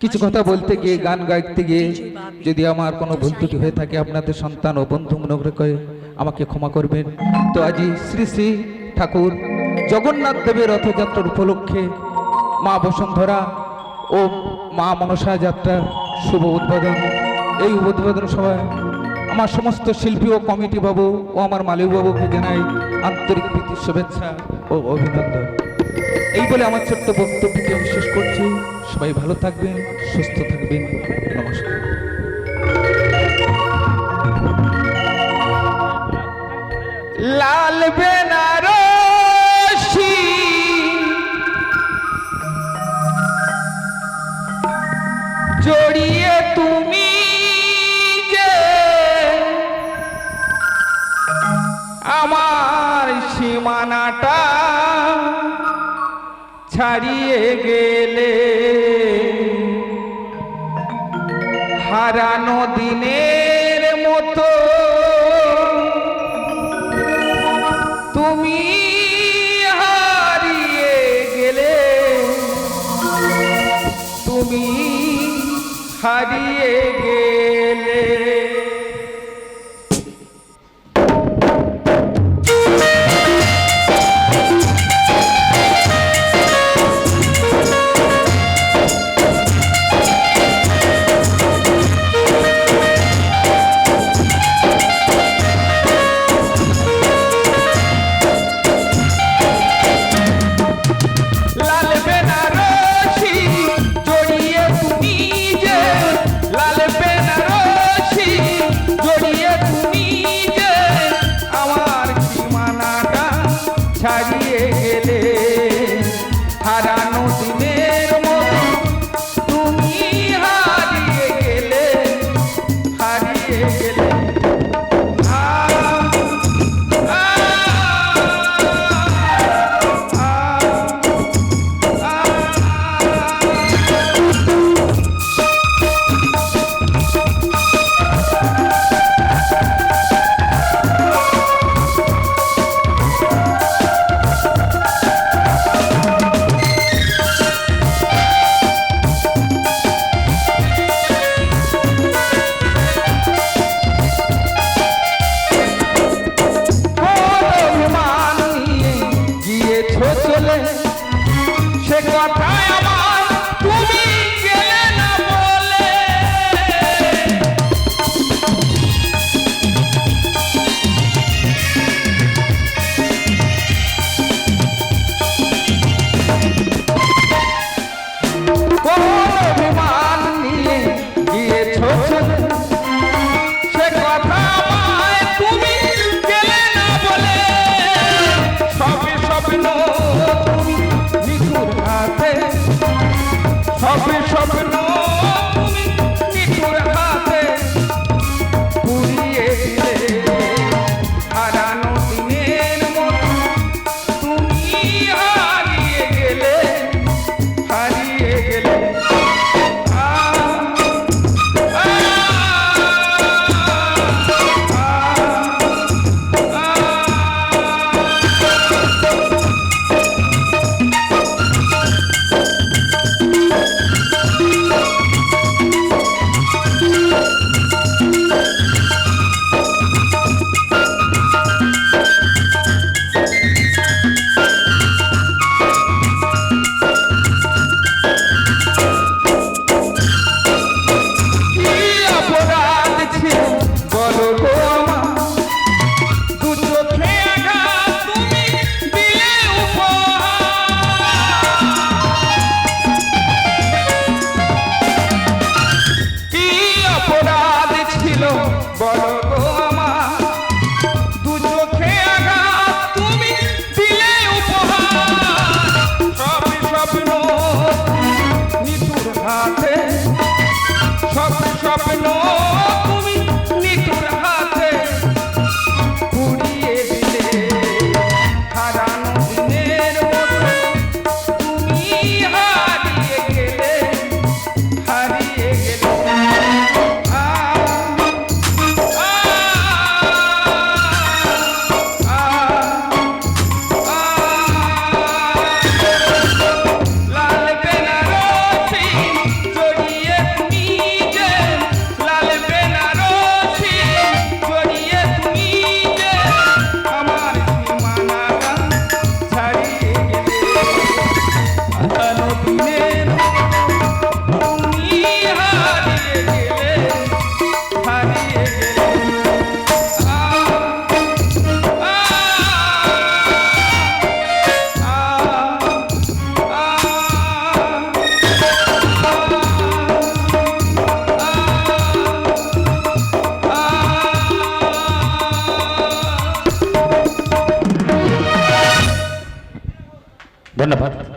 কিছু কথা বলতে গিয়ে গান গাইতে গিয়ে যদি আমার কোনো ভুল ত্রুটি হয়ে থাকে আপনাদের সন্তান ও বন্ধু মনে করে আমাকে ক্ষমা করবেন। তো আজ শ্রী শ্রী ঠাকুর জগন্নাথ দেবের রথযাত্রার উপলক্ষে মা বসুন্ধরা ও মা মনসা যাত্রার শুভ উদ্বোধন। এই উদ্বোধন সভায় আমার সমস্ত শিল্পী ও কমিটি বাবু ও আমার মালিক বাবুকে জানাই আন্তরিক প্রীতি শুভেচ্ছা ও অভিনন্দন। এই বলে আমার ছোট্ট বক্তব্যকে আমি শেষ করছি। সবাই ভালো থাকবেন, সুস্থ থাকবেন। নমস্কার। লাল বেনারসি জড়িয়ে তুমি যে আমার সীমানাটা ছাড়িয়ে গেলে, হারানো দিনের মতো তুমি হারিয়ে গেলে, তুমি হারিয়ে গেলে। ছাড়িয়ে গেলে, হারানো দিনের মতো তুমি হারিয়ে গেলে, হারিয়ে গেলে। সে কথায় আমার তুমি গেলে না বলে, কোন অভিমান নিয়ে গিয়েছ চলে, সে কথা আমায় তুমি গেলে না বলে। সবে স্বপ্ন সবে স্বপ্ন তুমি নিঠুর হাতে পুড়িয়ে দিলে, হারানো দিনের মতো তুমি হারিয়ে গেলে, হারিয়ে গেলে। ধন্যবাদ।